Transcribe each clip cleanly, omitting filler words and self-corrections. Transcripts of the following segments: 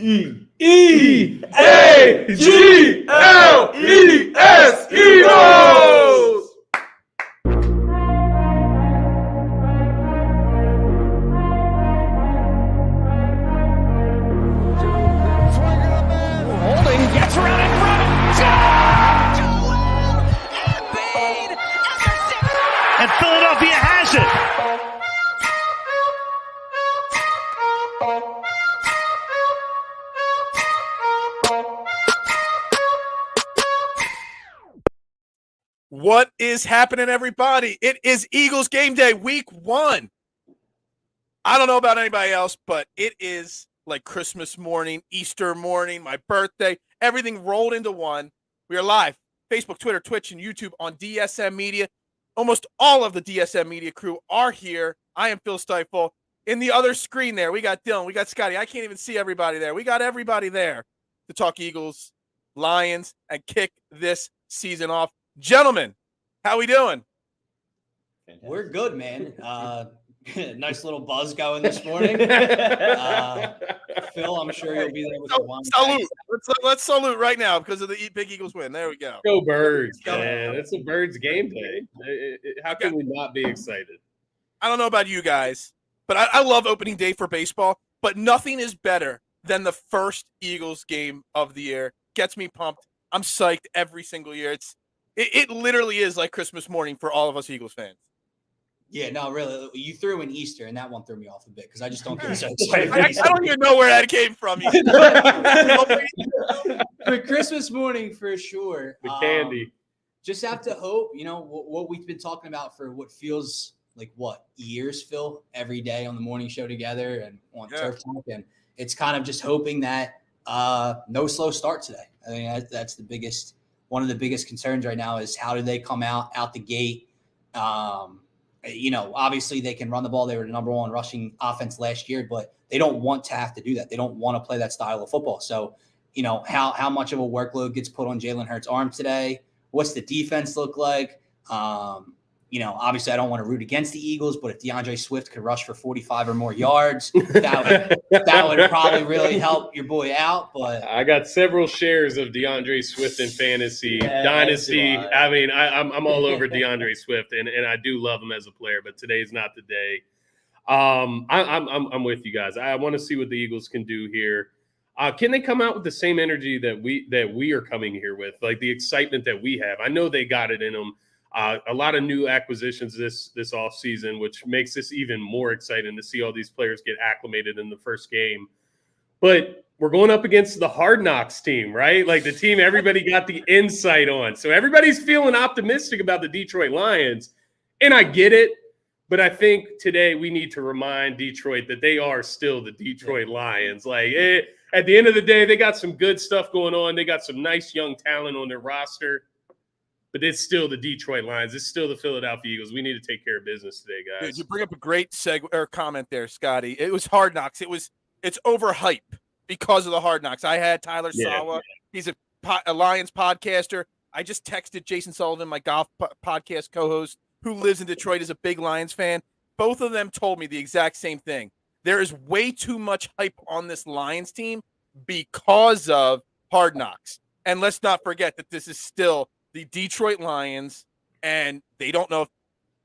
E-A-G-L-E-S, Eagles! Holding gets around in front. And Philadelphia has it. What is happening, everybody? It is Eagles game day, week 1. I don't know about anybody else, but it is like Christmas morning, Easter morning, my birthday, everything rolled into one. We are live, Facebook, Twitter, Twitch, and YouTube on DSM Media. Almost all of the DSM Media crew are here. I am Phil Stiefel. In the other screen there, we got Dylan, we got Scotty. I can't even see everybody there. We got everybody there to talk Eagles, Lions, and kick this season off. Gentlemen, how we doing? We're good, man. Nice little buzz going this morning. Phil, I'm sure you'll be there with the one. Salute. Let's salute right now because of the big Eagles win. There we go. Go Birds, man. It's a Birds game day. How can we not be excited? I don't know about you guys, but I love opening day for baseball, but nothing is better than the first Eagles game of the year. Gets me pumped. I'm psyched every single year. It literally is like Christmas morning for all of us Eagles fans. Yeah, no, really. You threw in Easter, and that one threw me off a bit because I just don't get so excited. I don't even know where that came from. But Christmas morning for sure. The candy. Just have to hope, what we've been talking about for what feels like, years, Phil, every day on the morning show together and on Turf Talk. And it's kind of just hoping that no slow start today. I mean, that's one of the biggest concerns right now is how do they come out the gate? Obviously they can run the ball. They were the number 1 rushing offense last year, but they don't want to have to do that. They don't want to play that style of football. So, how much of a workload gets put on Jalen Hurts' arm today? What's the defense look like? Obviously I don't want to root against the Eagles, but if DeAndre Swift could rush for 45 or more yards, that would probably really help your boy out. But I got several shares of DeAndre Swift in fantasy dynasty. I mean, I'm all over DeAndre Swift, and I do love him as a player, but today's not the day. I'm with you guys. I want to see what the Eagles can do here. Can they come out with the same energy that we are coming here with, like the excitement that we have? I know they got it in them. A lot of new acquisitions this offseason, which makes this even more exciting to see all these players get acclimated in the first game. But we're going up against the Hard Knocks team, right? Like the team everybody got the insight on. So everybody's feeling optimistic about the Detroit Lions. And I get it. But I think today we need to remind Detroit that they are still the Detroit Lions. Like at the end of the day, they got some good stuff going on. They got some nice young talent on their roster. But it's still the Detroit Lions. It's still the Philadelphia Eagles. We need to take care of business today, guys. Dude, you bring up a great comment there, Scotty. It was Hard Knocks. It's overhype because of the Hard Knocks. I had Tyler Sawa. He's a Lions podcaster. I just texted Jason Sullivan, my golf podcast co-host, who lives in Detroit, is a big Lions fan. Both of them told me the exact same thing. There is way too much hype on this Lions team because of Hard Knocks. And let's not forget that this is still the Detroit Lions, and they don't know if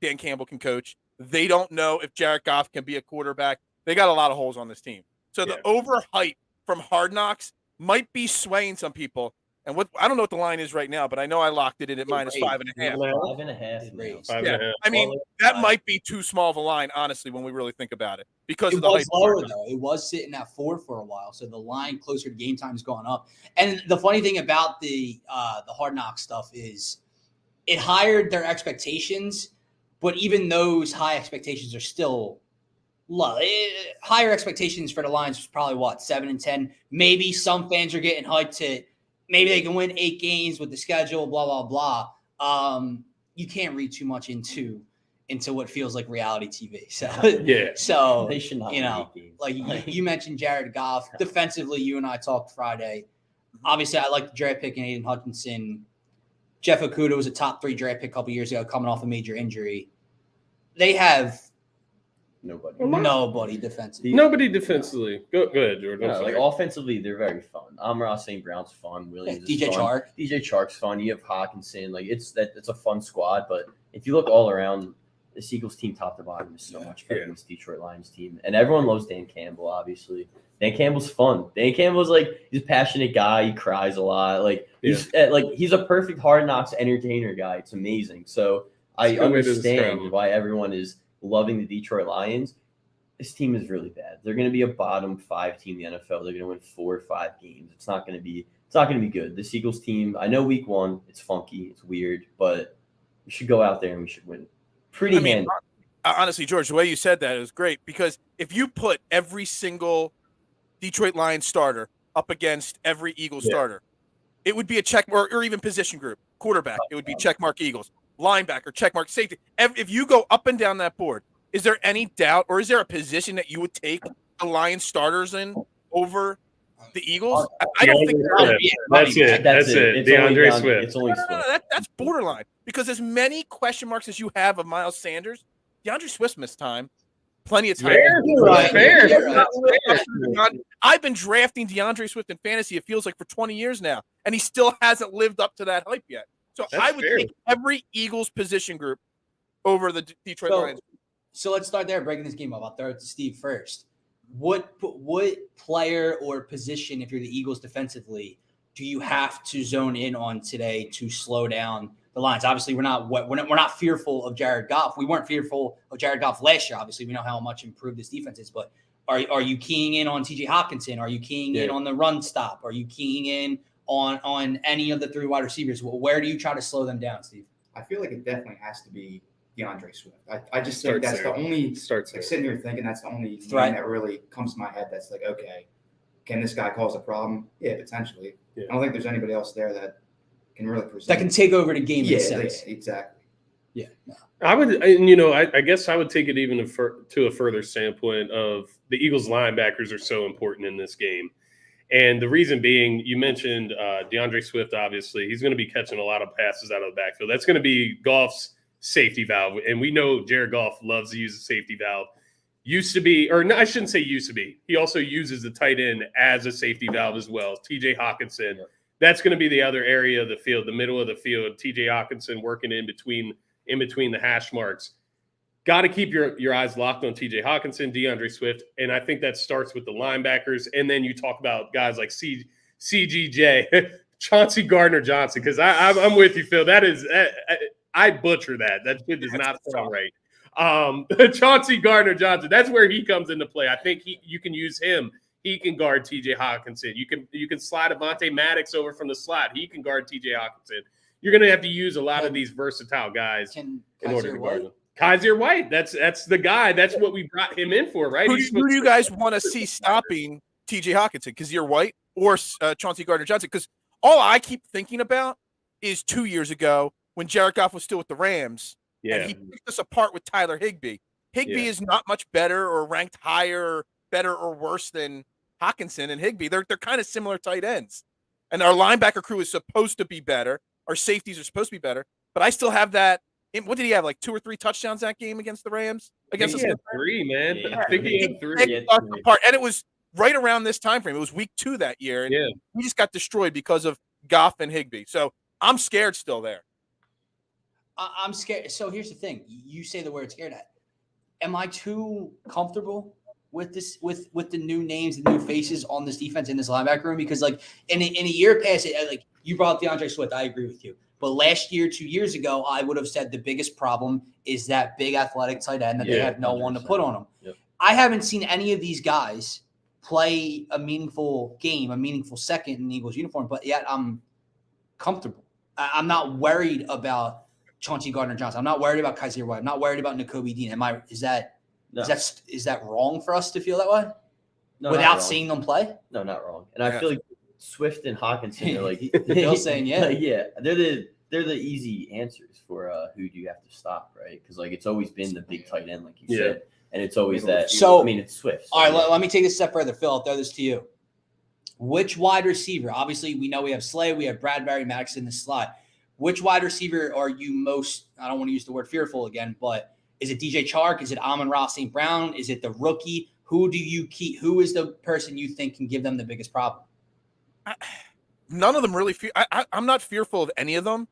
Dan Campbell can coach. They don't know if Jared Goff can be a quarterback. They got a lot of holes on this team. So the overhype from Hard Knocks might be swaying some people. And I don't know what the line is right now, but I know I locked it in at -5.5. 5.5. I mean, that might be too small of a line, honestly, when we really think about it, because of the hype. Lower, though. It was sitting at 4 for a while, so the line closer to game time has gone up. And the funny thing about the Hard Knock stuff is it hired their expectations, but even those high expectations are still low. Higher expectations for the Lions was probably 7-10. Maybe some fans are getting hyped to maybe they can win 8 games with the schedule, blah, blah, blah. You can't read too much into what feels like reality TV. So, So, they should not like you mentioned Jared Goff. Defensively, you and I talked Friday. Obviously, I like the draft pick in Aiden Hutchinson. Jeff Okudah was a top 3 draft pick a couple years ago coming off a major injury. They have Nobody. Nobody defensively. Nobody defensively. Go ahead, George. I'm No, sorry. like offensively, they're very fun. Amon St. Brown's fun. Williams is DJ fun. Chark. DJ Chark's fun. You have Hawkinson. Like it's a fun squad. But if you look all around, this Eagles team, top to bottom, is so much better than this Detroit Lions team. And everyone loves Dan Campbell. Obviously, Dan Campbell's fun. Dan Campbell's he's a passionate guy. He cries a lot. He's a perfect Hard Knocks entertainer guy. It's amazing. So I understand why everyone is loving the Detroit Lions. This team is really bad. They're going to be a bottom 5 team in the NFL. They're going to win 4 or 5 games. It's not going to be good. This Eagles team, I know week 1, it's funky, it's weird, but we should go out there and we should win. Honestly, George, the way you said that is great because if you put every single Detroit Lions starter up against every Eagles starter, it would be a check or even position group. Quarterback, it would be check mark Eagles. Linebacker, check mark safety. If you go up and down that board, is there any doubt or is there a position that you would take the Lions starters in over the Eagles? I don't think that's it. DeAndre Swift. It's only Swift. No, that's borderline because as many question marks as you have of Miles Sanders, DeAndre Swift missed time. Plenty of time. Fair. I've been drafting DeAndre Swift in fantasy, it feels like, for 20 years now, and he still hasn't lived up to that hype yet. So I would take every Eagles position group over the Detroit Lions. So let's start there, breaking this game up. I'll throw it to Steve first. What player or position, if you're the Eagles defensively, do you have to zone in on today to slow down the Lions? Obviously, we're not fearful of Jared Goff. We weren't fearful of Jared Goff last year. Obviously, we know how much improved this defense is. But are you keying in on T.J. Hawkinson? Are you keying in on the run stop? Are you keying in on any of the 3 wide receivers? Where do you try to slow them down, Steve? I feel like it definitely has to be DeAndre Swift. I just think that's the only sitting here thinking that's the only thing that really comes to my head. That's like, okay, can this guy cause a problem? Yeah, potentially. Yeah. I don't think there's anybody else there that can really present. That can take over the game. Yeah, exactly. Yeah. I would, I guess I would take it even to a further standpoint of the Eagles linebackers are so important in this game. And the reason being, you mentioned DeAndre Swift, obviously. He's going to be catching a lot of passes out of the backfield. That's going to be Goff's safety valve. And we know Jared Goff loves to use a safety valve. Used to be, or no, I shouldn't say used to be. He also uses the tight end as a safety valve as well. T.J. Hawkinson. That's going to be the other area of the field, the middle of the field. T.J. Hawkinson working in between the hash marks. Got to keep your eyes locked on T.J. Hawkinson, DeAndre Swift, and I think that starts with the linebackers. And then you talk about guys like CGJ, Chauncey Gardner-Johnson, because I'm with you, Phil. That is I butcher that. That shit does not sound right. Chauncey Gardner-Johnson, that's where he comes into play. I think you can use him. He can guard T.J. Hawkinson. You can slide Avonte Maddox over from the slot. He can guard T.J. Hawkinson. You're going to have to use a lot of these versatile guys in order to guard them. Kaiser White, that's the guy. That's what we brought him in for, right? Who do you guys want to see stopping T.J. Hawkinson? Kazir White or Chauncey Gardner-Johnson? Because all I keep thinking about is 2 years ago when Jared Goff was still with the Rams. Yeah. And he picked us apart with Tyler Higbee. Higbee is not much better or ranked higher, better or worse than Hawkinson and Higbee. They're kind of similar tight ends. And our linebacker crew is supposed to be better. Our safeties are supposed to be better. But I still have that. What did he have? Like 2 or 3 touchdowns that game against the Rams? Against he had 3, man. Yeah. I think he had 3. Apart. And it was right around this time frame. It was week 2 that year. And we just got destroyed because of Goff and Higbee. So I'm scared still there. I'm scared. So here's the thing. You say the word scared at. Am I too comfortable with this, with the new names, the new faces on this defense in this linebacker room? Because like in a year past, like you brought up DeAndre Swift, I agree with you. But last year, 2 years ago, I would have said the biggest problem is that big athletic tight end that they have no 100%. One to put on them. Yep. I haven't seen any of these guys play a meaningful game, a meaningful second in the Eagles uniform, but yet I'm comfortable. I'm not worried about Chauncey Gardner-Johnson. I'm not worried about Kaiser White. I'm not worried about Nakobe Dean. Is that wrong for us to feel that way? No, without seeing them play? No, not wrong. And I feel like Swift and Hawkinson are like Phil's saying they're the easy answers for who do you have to stop, right? Because like it's always been the big tight end, like you said, and it's always that. So I mean, it's Swift. All right, let me take this a step further, Phil. I'll throw this to you. Which wide receiver? Obviously, we know we have Slay, we have Bradbury, Maddox in the slot. Which wide receiver are you most? I don't want to use the word fearful again, but Is it DJ Chark? Is it Amon-Ra St. Brown? Is it the rookie? Who do you keep? Who is the person you think can give them the biggest problem? None of them really I'm not fearful of any of them.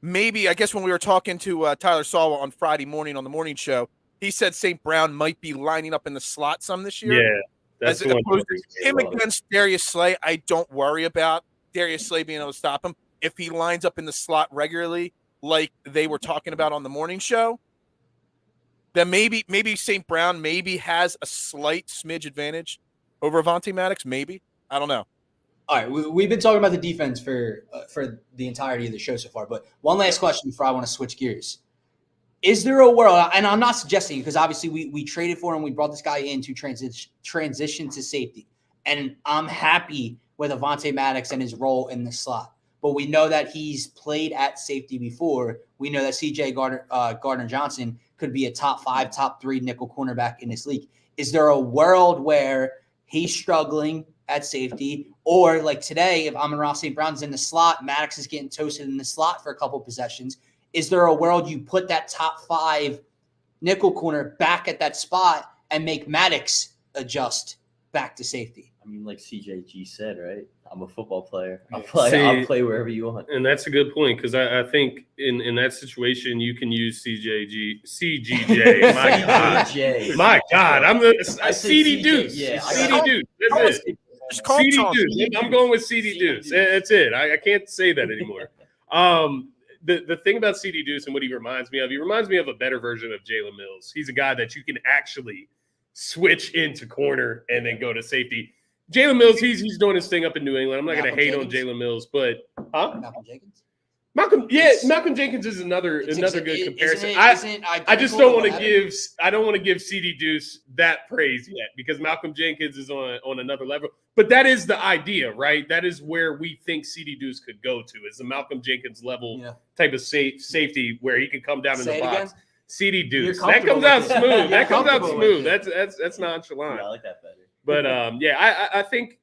Maybe, I guess when we were talking to Tyler Sawa on Friday morning on the morning show, he said St. Brown might be lining up in the slot some this year. Yeah, that's as opposed to him against Darius Slay. I don't worry about Darius Slay being able to stop him. If he lines up in the slot regularly, like they were talking about on the morning show, then maybe St. Brown maybe has a slight smidge advantage over Avonte Maddox. Maybe. I don't know. All right, we've been talking about the defense for the entirety of the show so far, but one last question before I want to switch gears. Is there a world, and I'm not suggesting, because obviously we traded for him, we brought this guy in to transition to safety, and I'm happy with Avonte Maddox and his role in the slot, but we know that he's played at safety before. We know that C.J. Gardner-Johnson could be a top 5, top 3 nickel cornerback in this league. Is there a world where he's struggling at safety, or like today, if Amon-Ra St. Brown's in the slot, Maddox is getting toasted in the slot for a couple of possessions? Is there a world you put that top 5 nickel corner back at that spot and make Maddox adjust back to safety? I mean, like CJG said, right? I'm a football player. I'll play wherever you want. And that's a good point, because I think in that situation you can use CGJ. My God, I'm the CD Deuce. Yeah, CD Deuce. That's it. CD Deuce. I'm going with CD Deuce. That's it. I can't say that anymore. The thing about CD Deuce and what he reminds me of a better version of Jalen Mills. He's a guy that you can actually switch into corner and then go to safety. Jalen Mills, he's doing his thing up in New England. I'm not going to hate on Jalen Mills, but Malcolm Jenkins. Malcolm Jenkins is another good comparison. I just don't want to give CD Deuce that praise yet, because Malcolm Jenkins is on another level. But that is the idea, right? That is where we think CD Deuce could go to, is the Malcolm Jenkins level type of safety where he could come down in the box. Again? CD Deuce. That comes out smooth. That's nonchalant. Yeah, I like that better. But I think,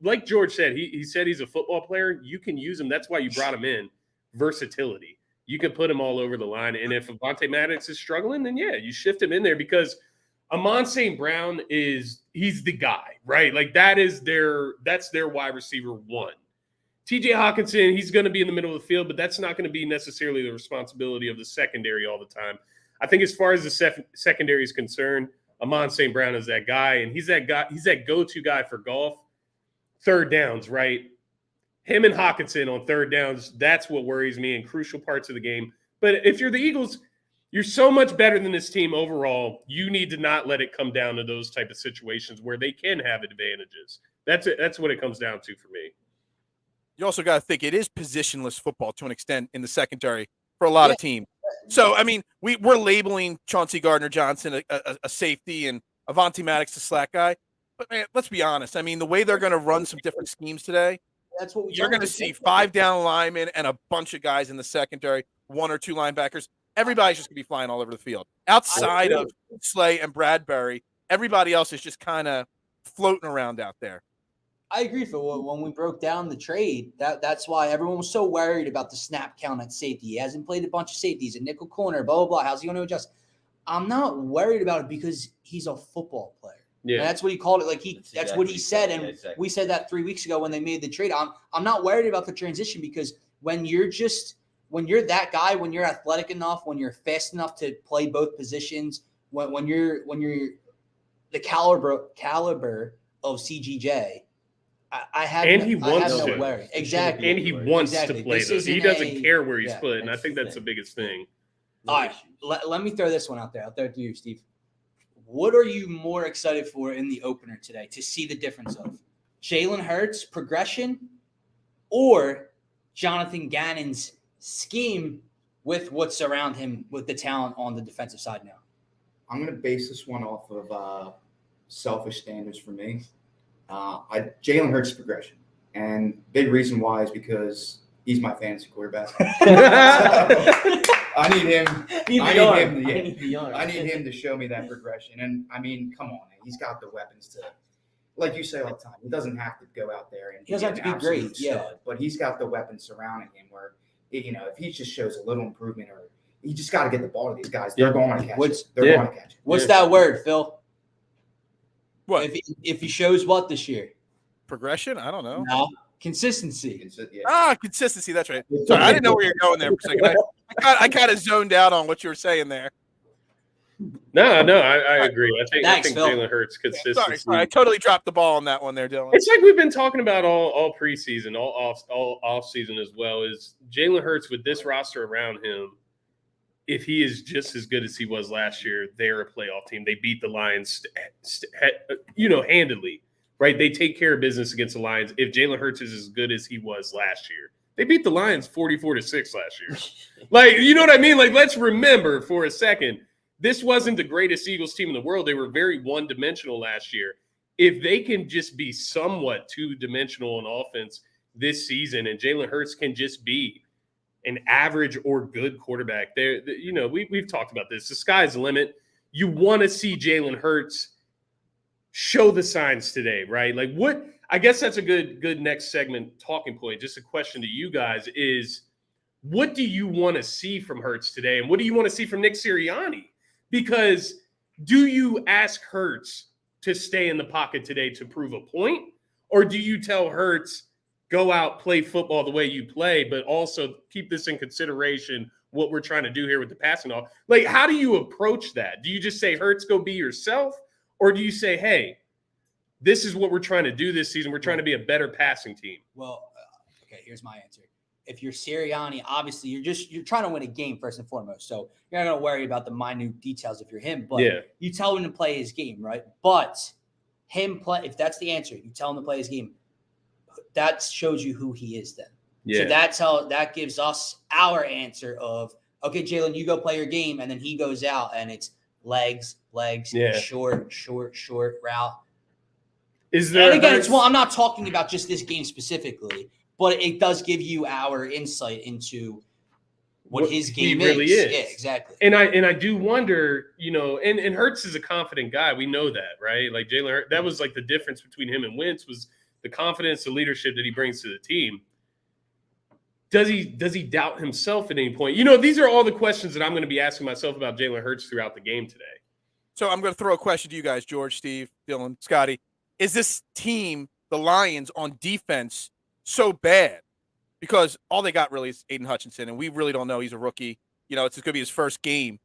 like George said, he said he's a football player. You can use him. That's why you brought him in. Versatility. You can put him all over the line. And if Avonte Maddox is struggling, then you shift him in there, because Amon St. Brown he's the guy, right? Like that's their wide receiver 1. TJ Hawkinson, he's going to be in the middle of the field, but that's not going to be necessarily the responsibility of the secondary all the time. I think as far as the secondary is concerned, Amon St. Brown is that guy, and he's that go-to guy for golf. Third downs, right? Him and Hawkinson on third downs, that's what worries me in crucial parts of the game. But if you're the Eagles, you're so much better than this team overall. You need to not let it come down to those type of situations where they can have advantages. That's what it comes down to for me. You also got to think it is positionless football to an extent in the secondary for a lot of teams. So, I mean, we're labeling Chauncey Gardner-Johnson a safety and Avonte Maddox a slack guy. But, man, let's be honest. I mean, the way they're going to run some different schemes today, that's what you're going to see 5 down linemen and a bunch of guys in the secondary, 1 or 2 linebackers. Everybody's just going to be flying all over the field. Outside of Slay and Bradbury, everybody else is just kind of floating around out there. I agree, Phil. When we broke down the trade, that's why everyone was so worried about the snap count at safety. He hasn't played a bunch of safeties, a nickel corner, blah, blah, blah. How's he going to adjust? I'm not worried about it because he's a football player. Yeah, and that's what he called it. Like that's what he said, and we said that 3 weeks ago when they made the trade. I'm not worried about the transition, because when you're that guy, when you're athletic enough, when you're fast enough to play both positions, when you're the caliber of CGJ. I have no worry. Exactly. And he wants to play those. He doesn't care where he's put, and I think that's the biggest thing. All right, let me throw this one out there. I'll throw it to you, Steve. What are you more excited for in the opener today to see the difference of Jalen Hurts' progression or Jonathan Gannon's scheme with what's around him with the talent on the defensive side now? I'm going to base this one off of selfish standards for me. Jalen Hurts' progression, and big reason why is because he's my fantasy quarterback. I need him to show me that progression. And I mean, come on, man. He's got the weapons to, like you say all the time, he doesn't have to go out there and he doesn't have to be great, stud, but he's got the weapons surrounding him where, if he just shows a little improvement, or You just got to get the ball to these guys. They're going to catch it. They're going to catch it. What's that word, Phil? What? If he shows what this year? Progression? I don't know. No. Consistency. Consistency. That's right. Sorry, I didn't know where you're going there for a second. I kind of zoned out on what you were saying there. No, I agree. I think Phil. Jalen Hurts consistency. Sorry, I totally dropped the ball on that one there, Dylan. It's like we've been talking about all preseason, all off season as well. Is Jalen Hurts with this roster around him? If he is just as good as he was last year, they're a playoff team. They beat the Lions, handedly, right? They take care of business against the Lions. If Jalen Hurts is as good as he was last year, they beat the Lions 44-6 last year. Like, you know what I mean? Like, let's remember for a second, this wasn't the greatest Eagles team in the world. They were very one-dimensional last year. If they can just be somewhat two-dimensional on offense this season, and Jalen Hurts can just be an average or good quarterback, we've talked about this. The sky's the limit. You want to see Jalen Hurts show the signs today, right? Like, what? I guess that's a good next segment talking point. Just a question to you guys is, what do you want to see from Hurts today, and what do you want to see from Nick Sirianni? Because do you ask Hurts to stay in the pocket today to prove a point, or do you tell Hurts, go out, play football the way you play, but also keep this in consideration, what we're trying to do here with the passing off? Like, how do you approach that? Do you just say, Hurts, go be yourself? Or do you say, hey, this is what we're trying to do this season. We're trying to be a better passing team. Well, okay, here's my answer. If you're Sirianni, obviously you're trying to win a game first and foremost. So you're not going to worry about the minute details if you're him, but you tell him to play his game, right? But if that's the answer, you tell him to play his game. That shows you who he is then. Yeah. So that gives us our answer of, okay, Jalen, you go play your game, and then he goes out and it's legs, short route. Is there? And again, I'm not talking about just this game specifically, but it does give you our insight into what his game really is. Yeah, exactly. And I do wonder, and Hurts is a confident guy. We know that, right? Like Jalen Hurts, that was like the difference between him and Wentz was the confidence, the leadership that he brings to the team. Does he doubt himself at any point? These are all the questions that I'm going to be asking myself about Jalen Hurts throughout the game today. So I'm going to throw a question to you guys, George, Steve, Dylan, Scotty. Is this team, the Lions, on defense so bad? Because all they got really is Aiden Hutchinson, and we really don't know. He's a rookie. It's going to be his first game.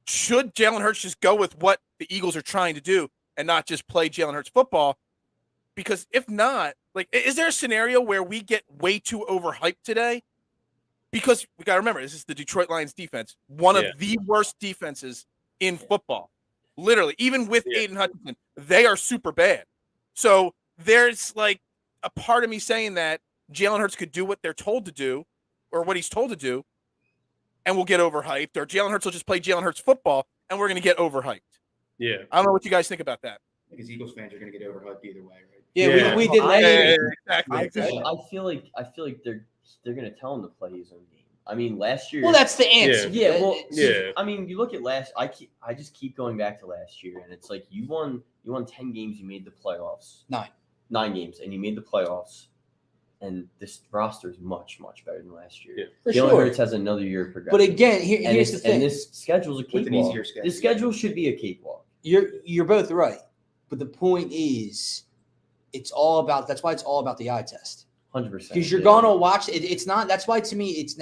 Should Jalen Hurts just go with what the Eagles are trying to do and not just play Jalen Hurts football? Because if not, is there a scenario where we get way too overhyped today? Because we got to remember, this is the Detroit Lions defense, one of the worst defenses in football. Literally, even with Aiden Hutchinson, they are super bad. So there's a part of me saying that Jalen Hurts could do what they're told to do, or what he's told to do, and we'll get overhyped. Or Jalen Hurts will just play Jalen Hurts football, and we're going to get overhyped. Yeah, I don't know what you guys think about that. Because Eagles fans are going to get overhyped either way, right? Yeah. We did last year. Exactly. I feel like they're going to tell him to play his own game. I mean, last year. Well, that's the answer. I mean, you look at I just keep going back to last year, and it's like you won 10 games, you made the playoffs. 9 games, and you made the playoffs. And this roster is much, much better than last year. Yeah, Jalen Hurts has another year of progression. But again, here's the thing. And this schedule's a cakewalk. With an easier schedule. This schedule should be a cakewalk. You're both right. But the point is, that's why it's all about the eye test. 100%. Because you're going to watch it. It's not, that's why to me, it's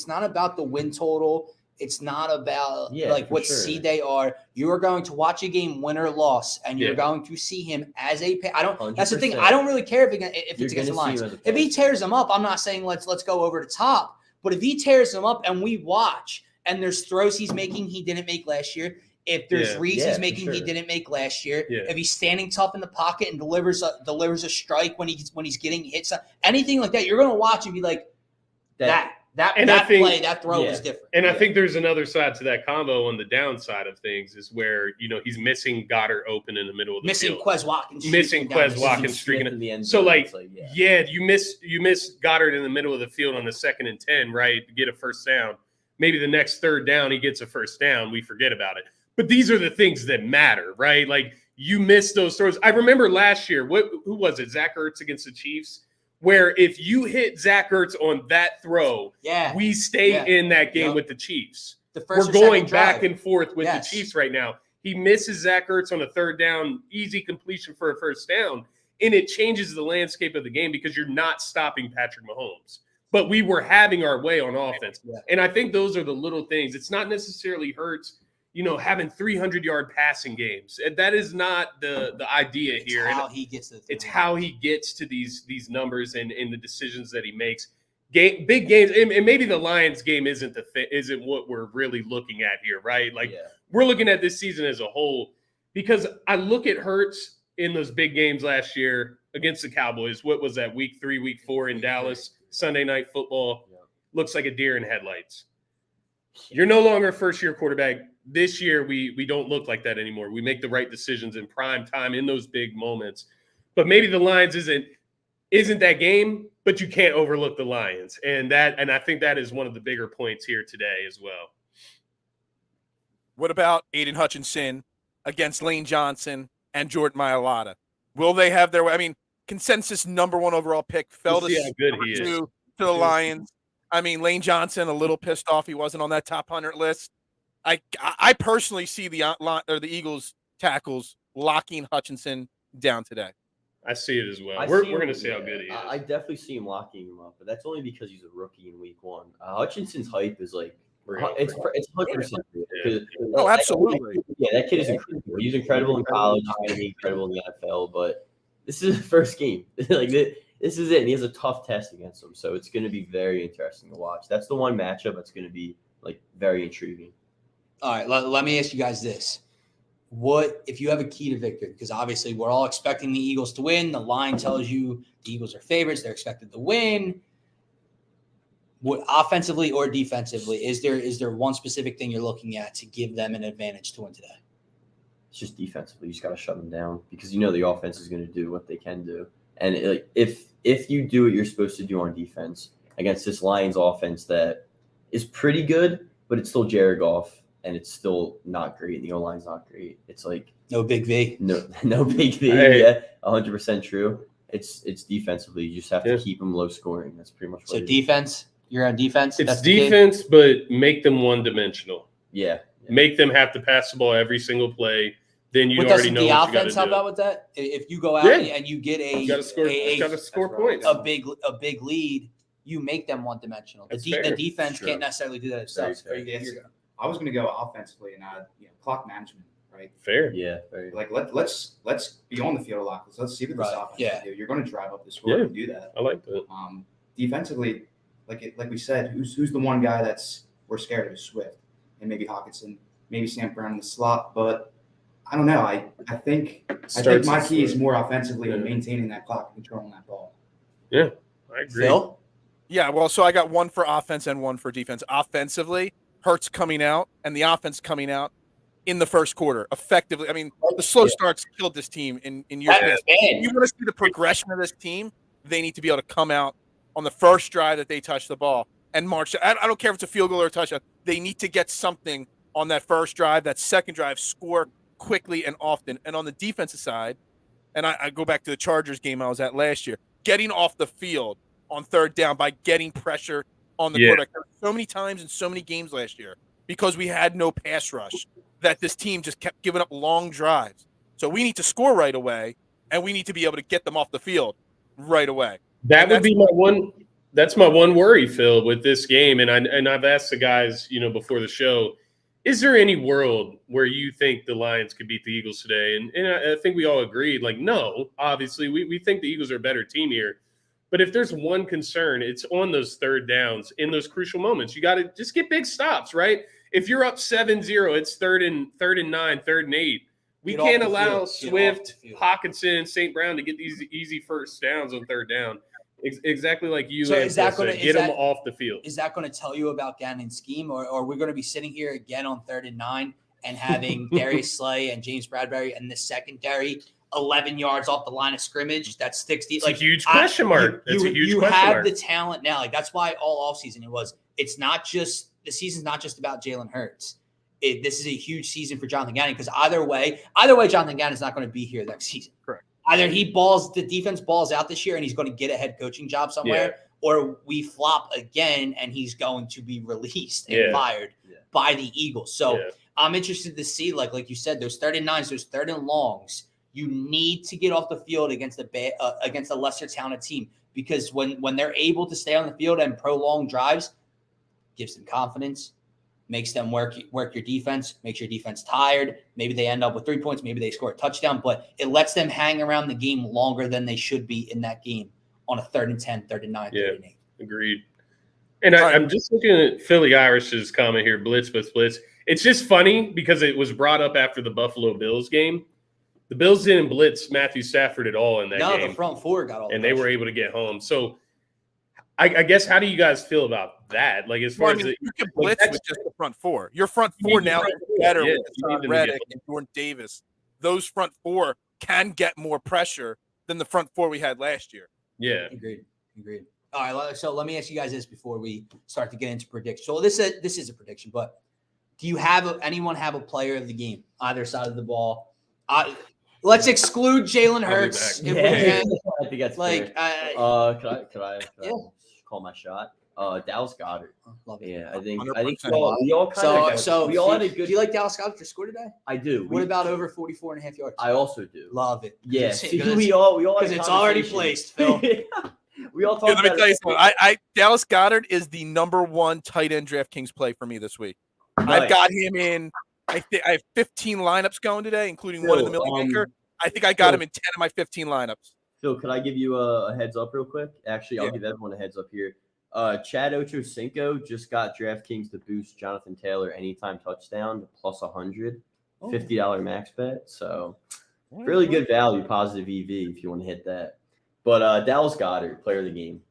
not about the win total. It's not about what seed they are. You are going to watch a game, win or loss, and you're going to see him as a. That's the thing. I don't really care if it's against the Lions. If he tears them up, I'm not saying let's go over the top. But if he tears them up and we watch, and there's throws he's making he didn't make last year. If there's reads he's making he didn't make last year. If he's standing tough in the pocket and delivers a strike when he's getting hits, anything like that, you're going to watch and be like that throw was different. And I think there's another side to that combo on the downside of things is where, he's missing Goddard open in the middle of the field. Missing Quez Watkins streaking in the end zone. So you miss Goddard in the middle of the field on the 2nd and 10, right? To get a first down. Maybe the next 3rd down, he gets a first down. We forget about it. But these are the things that matter, right? Like you miss those throws. I remember last year, who was it? Zach Ertz against the Chiefs, where if you hit Zach Ertz on that throw, we stay in that game with the Chiefs. We're going back and forth with the Chiefs right now. He misses Zach Ertz on a third down, easy completion for a first down, and it changes the landscape of the game because you're not stopping Patrick Mahomes. But we were having our way on offense. Yeah. And I think those are the little things. It's not necessarily Hurts, having 300-yard passing games. That is not the idea here. How he gets to it's how he gets to these numbers and the decisions that he makes. Big games, and maybe the Lions game isn't what we're really looking at here, right? We're looking at this season as a whole, because I look at Hurts in those big games last year against the Cowboys. What was that, week 3, week 4 in Dallas, Sunday Night Football? Yeah. Looks like a deer in headlights. You're no longer a first-year quarterback. This year, we don't look like that anymore. We make the right decisions in prime time in those big moments. But maybe the Lions isn't that game, but you can't overlook the Lions. And I think that is one of the bigger points here today as well. What about Aiden Hutchinson against Lane Johnson and Jordan Mailata? Will they have their way? I mean, consensus number 1 overall pick fell to the Lions. I mean, Lane Johnson, a little pissed off he wasn't on that top 100 list. I personally see the Eagles tackles locking Hutchinson down today. I see it as well. We're going to see how good he is. I definitely see him locking him up, but that's only because he's a rookie in week 1. Hutchinson's hype is it's 100%. Oh, absolutely. That kid is incredible. He's incredible in college. He's going to be incredible in the NFL, but this is his first game. This is it, and he has a tough test against him, so it's going to be very interesting to watch. That's the one matchup that's going to be very intriguing. All right, let me ask you guys this. What if you have a key to victory? Because obviously we're all expecting the Eagles to win. The line tells you the Eagles are favorites. They're expected to win. What, offensively or defensively, is there one specific thing you're looking at to give them an advantage to win today? It's just defensively. You just got to shut them down because the offense is going to do what they can do. And if you do what you're supposed to do on defense against this Lions offense that is pretty good, but it's still Jared Goff. And it's still not great. The O-line's not great. It's no big V. No big V. Hey. Yeah, 100% true. It's defensively. You just have to keep them low scoring. That's pretty much what it defense. Is. You're on defense. It's defense, but make them one-dimensional. Yeah. Make them have to pass the ball every single play. Then you already know what you got to do. The offense help out with that? If you go out and you get you got to score points. A big lead, you make them one-dimensional. The defense can't necessarily do that itself. I was going to go offensively and clock management, right? Fair. Yeah. Fair. Let's be on the field a lot. Let's see what this offense can do. You're going to drive up the score and do that. I like that. Defensively, like we said, who's the one guy we're scared of is Swift and maybe Hawkinson, maybe Sam Brown in the slot, but I don't know. I think my key is more offensively and maintaining that clock and controlling that ball. Yeah, I agree. Phil? Yeah, well, so I got one for offense and one for defense. Offensively, Hurts coming out and the offense coming out in the first quarter effectively. I mean, the slow starts killed this team in years past. You want to see the progression of this team, they need to be able to come out on the first drive that they touch the ball and march. I don't care if it's a field goal or a touchdown. They need to get something on that first drive, that second drive, score quickly and often. And on the defensive side, and I go back to the Chargers game I was at last year, getting off the field on third down by getting pressure on the quarterback. So many times in so many games last year because we had no pass rush that this team just kept giving up long drives. So we need to score right away, and we need to be able to get them off the field right away. That would be my one. That's my one worry, Phil, with this game. And I've asked the guys, before the show, is there any world where you think the Lions could beat the Eagles today? And I think we all agreed, no, obviously we think the Eagles are a better team here. But if there's one concern, it's on those third downs in those crucial moments. You got to just get big stops, right? If you're up 7-0, it's third and 9, 3rd and 8. We can't allow Swift, Hawkinson, St. Brown to get these easy first downs on third down. Exactly like you said, get them off the field. Is that going to tell you about Gannon's scheme, or are we going to be sitting here again on 3rd and 9 and having Darius Slay and James Bradbury and the secondary 11 yards off the line of scrimmage? That's 60. It's a huge question mark. You have the talent now. That's why all offseason it's not just the season's not just about Jalen Hurts. This is a huge season for Jonathan Gannon because either way, Jonathan Gannon is not going to be here next season. Correct. Either the defense balls out this year and he's going to get a head coaching job somewhere, or we flop again and he's going to be released and fired by the Eagles. So I'm interested to see, like you said, those 39s, those 3rd and longs. You need to get off the field against a lesser talented team, because when they're able to stay on the field and prolong drives, gives them confidence, makes them work your defense, makes your defense tired. Maybe they end up with 3 points, maybe they score a touchdown, but it lets them hang around the game longer than they should be in that game on a 3rd and 10, 3rd and 9, 3rd and 8. Agreed. And I'm just looking at Philly Irish's comment here, blitz. It's just funny because it was brought up after the Buffalo Bills game. The Bills didn't blitz Matthew Stafford at all in that game. No, the front four got all and they were able to get home. So I guess, how do you guys feel about that? Like, as far as you can blitz with just the front four. Your front four now is better with Hassan Reddick and Jordan Davis. Those front four can get more pressure than the front four we had last year. Yeah. Agreed. All right, so let me ask you guys this before we start to get into predictions. So this is a prediction, but do you have anyone have a player of the game, either side of the ball? Let's exclude Jalen Hurts if we can. I think that's like. Could I call my shot? Dallas Goedert. Love it. Yeah, I think 100%. we all had a good. Do you like Dallas Goedert to score today? I do. What about over 44.5 yards? I also do. Love it. Yeah. We all because it's already placed, Phil. We all talk about. Let me tell you something. Dallas Goedert is the #1 tight end DraftKings play for me this week. Nice. I've got him in. I have 15 lineups going today, including one in the Millie Maker. I think I got him in 10 of my 15 lineups. Phil, could I give you a heads up real quick? Actually, I'll give everyone a heads up here. Chad Ochocinco just got DraftKings to boost Jonathan Taylor anytime touchdown to plus 100, $50 max bet. So really good value, positive EV if you want to hit that. But Dallas Goedert, player of the game.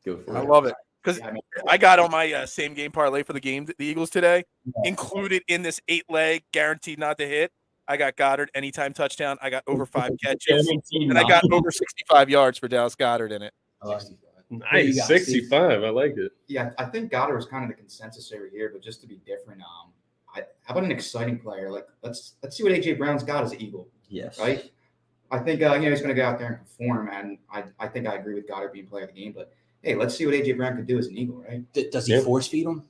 Go for it. I love it. Because I got on my same game parlay for the game, the Eagles today, included in this 8-leg guaranteed not to hit. I got Goddard anytime touchdown. I got over 5 catches, and I got over 65 yards for Dallas Goedert in it. Nice, 65. I like it. Yeah, I think Goddard was kind of the consensus over here, but just to be different, how about an exciting player? Like let's see what AJ Brown's got as an Eagle. Yes, right. I think he's going to go out there and perform, and I think I agree with Goddard being player of the game, but. Hey, let's see what AJ Brown could do as an Eagle, right? Does he force feed him?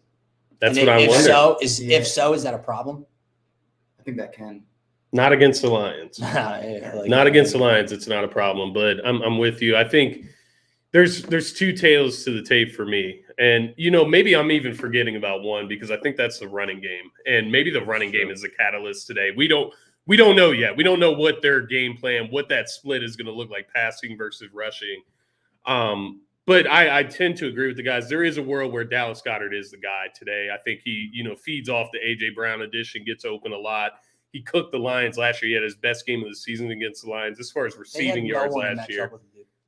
That's what I wonder. If so, is that a problem? I think that can. Not against the Lions. Not against the Lions. It's not a problem. But I'm with you. I think there's two tails to the tape for me, and maybe I'm even forgetting about one because I think that's the running game, and maybe the running game is the catalyst today. We don't know yet. We don't know what their game plan, what that split is going to look like, passing versus rushing. But I tend to agree with the guys. There is a world where Dallas Goedert is the guy today. I think he, feeds off the A.J. Brown addition, gets open a lot. He cooked the Lions last year. He had his best game of the season against the Lions as far as receiving yards last year.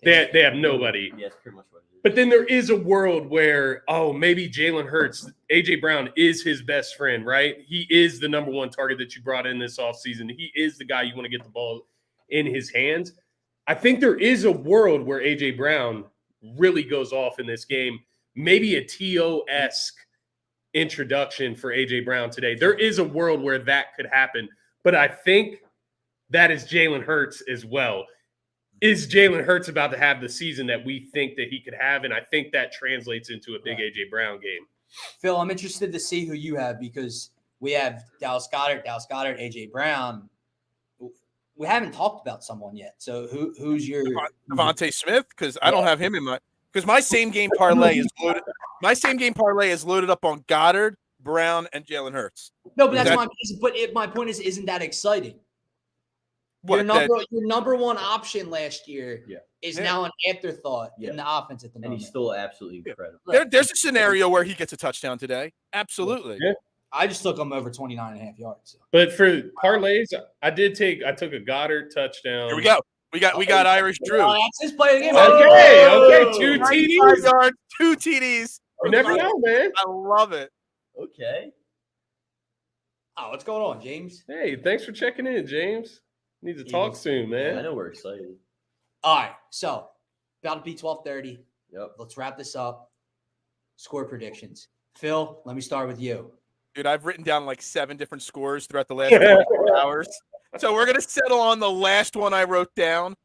They have nobody. Yes, pretty much what it is. But then there is a world where, maybe Jalen Hurts, A.J. Brown is his best friend, right? He is the #1 target that you brought in this offseason. He is the guy you want to get the ball in his hands. I think there is a world where A.J. Brown really goes off in this game, maybe a T.O.-esque introduction for A.J. Brown today. There is a world where that could happen, but I think that is Jalen Hurts as well. Is Jalen Hurts about to have the season that we think that he could have? And I think that translates into a big A.J. Brown game. Phil, I'm interested to see who you have because we have Dallas Goedert, A.J. Brown. We haven't talked about someone yet. So who's your Devontae Smith? Because I don't have him in my because my same game parlay is loaded. My same game parlay is loaded up on Goddard, Brown, and Jalen Hurts. No, but my point is, isn't that exciting? Your number one option last year is now an afterthought in the offense at the moment. And he's still absolutely incredible. There's a scenario where he gets a touchdown today. Absolutely. Yeah. I just took him over 29.5 yards. So. But for parlays, I took a Goddard touchdown. Here we go. We got Irish Drew. That's his play of the game. Okay. 2 TDs. Yards, 2 TDs. You never know, man. I love it. Okay. Oh, what's going on, James? Hey, thanks for checking in, James. Need to talk soon, man. Yeah, I know we're excited. All right, so about to be 12:30. Yep. Let's wrap this up. Score predictions. Phil, let me start with you. Dude, I've written down like 7 different scores throughout the last 24 hours. So we're going to settle on the last one I wrote down.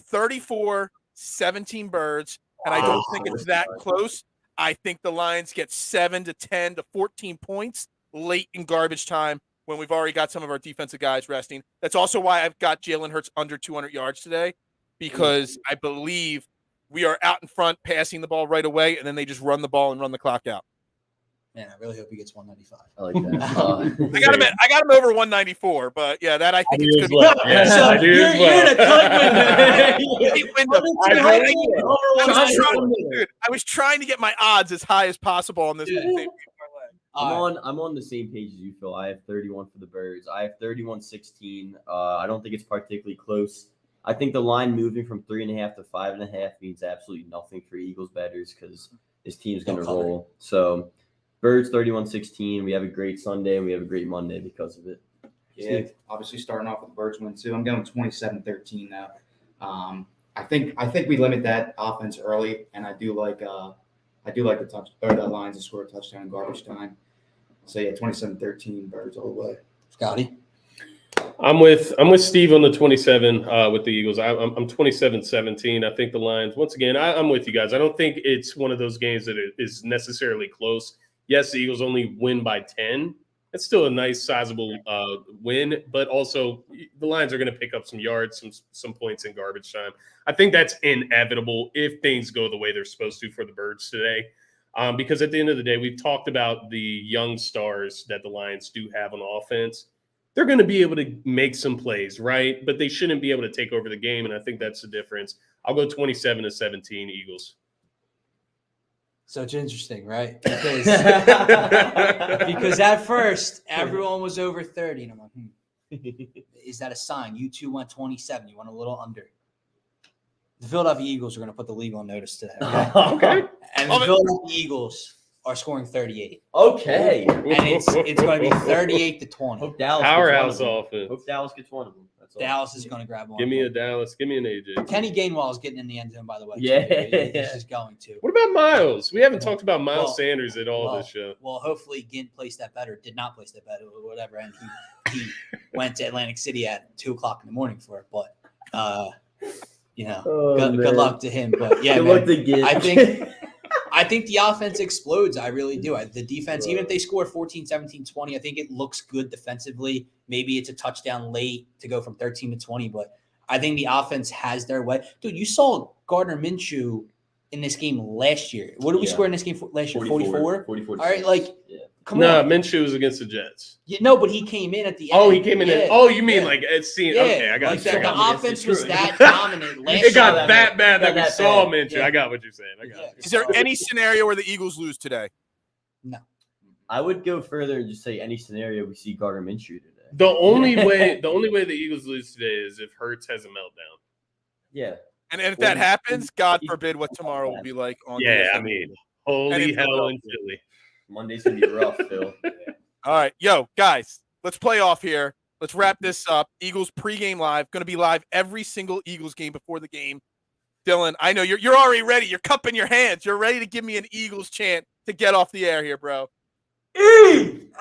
34-17 Birds, and I don't think it's that close. I think the Lions get 7 to 10 to 14 points late in garbage time when we've already got some of our defensive guys resting. That's also why I've got Jalen Hurts under 200 yards today, because I believe we are out in front passing the ball right away, and then they just run the ball and run the clock out. Man, I really hope he gets 195. I like that. I got him over 194, but yeah, that I think it's going to be. Well. Yeah, So I do as you're in a well. Dude, I was trying to get my odds as high as possible on this. I'm on the same page as you, Phil. I have 31 for the Birds. I have 31-16. I don't think it's particularly close. I think the line moving from 3.5 to 5.5 means absolutely nothing for Eagles bettors because this team's going to roll. So Birds 31-16. We have a great Sunday and we have a great Monday because of it. Yeah, obviously starting off with the Birds win too. I'm going 27-13 now. I think we limit that offense early, and I do like the Lions to score a touchdown in garbage time. So yeah, 27-13 Birds all the way. Scotty? I'm with Steve on the 27 with the Eagles. I'm 27-17. I think the Lions, once again, I'm with you guys. I don't think it's one of those games that is necessarily close. Yes, the Eagles only win by 10. It's still a nice, sizable win, but also the Lions are going to pick up some yards, some points in garbage time. I think that's inevitable if things go the way they're supposed to for the Birds today. Because at the end of the day, we've talked about the young stars that the Lions do have on offense. They're going to be able to make some plays, right? But they shouldn't be able to take over the game, and I think that's the difference. I'll go 27-17 Eagles. So it's interesting, right? Because at first, everyone was over 30, and I'm like, is that a sign? You two went 27. You went a little under. The Philadelphia Eagles are going to put the league on notice today. Okay. And the Philadelphia Eagles are scoring 38. Okay. And it's going to be 38-20. Hope Dallas Powerhouse gets one of them. offense. Hope Dallas gets one of them. That's all. Dallas is going to grab one. Give me a Dallas. Give me an AJ. Kenny Gainwell is getting in the end zone, by the way. Yeah. He's just going to. What about Miles? We haven't talked about Miles Sanders at all this show. Well, hopefully Gint placed that bet or did not place that bet or whatever. And he went to Atlantic City at 2:00 in the morning for it. But, good luck to him. But, yeah, Good luck to Gint. I think the offense explodes. I really do. The defense, even if they score 14, 17, 20, I think it looks good defensively. Maybe it's a touchdown late to go from 13 to 20, but I think the offense has their way. Dude, you saw Gardner Minshew in this game last year. What did we score in this game last year? 44? 44. All right, come on. on. Minshew was against the Jets. Yeah, no, but he came in at the end. Oh, he came in. Oh, you mean like it's seen? Yeah. Okay, I got like you. the offense was that dominant last year. It got that bad that we saw bad. Minshew. Yeah. I got what you're saying. I got it. Is there any scenario where the Eagles lose today? No. I would go further and just say any scenario we see Gardner Minshew today. The only way the Eagles lose today is if Hurts has a meltdown. Yeah. And if that happens, God forbid what tomorrow will be like on Yeah, DSM. I mean, holy hell in Philly. Monday's gonna be rough, Phil. All right, guys, let's play off here. Let's wrap this up. Eagles pregame live. Going to be live every single Eagles game before the game. Dylan, I know you're already ready. You're cupping your hands. You're ready to give me an Eagles chant to get off the air here, bro. EAGLES!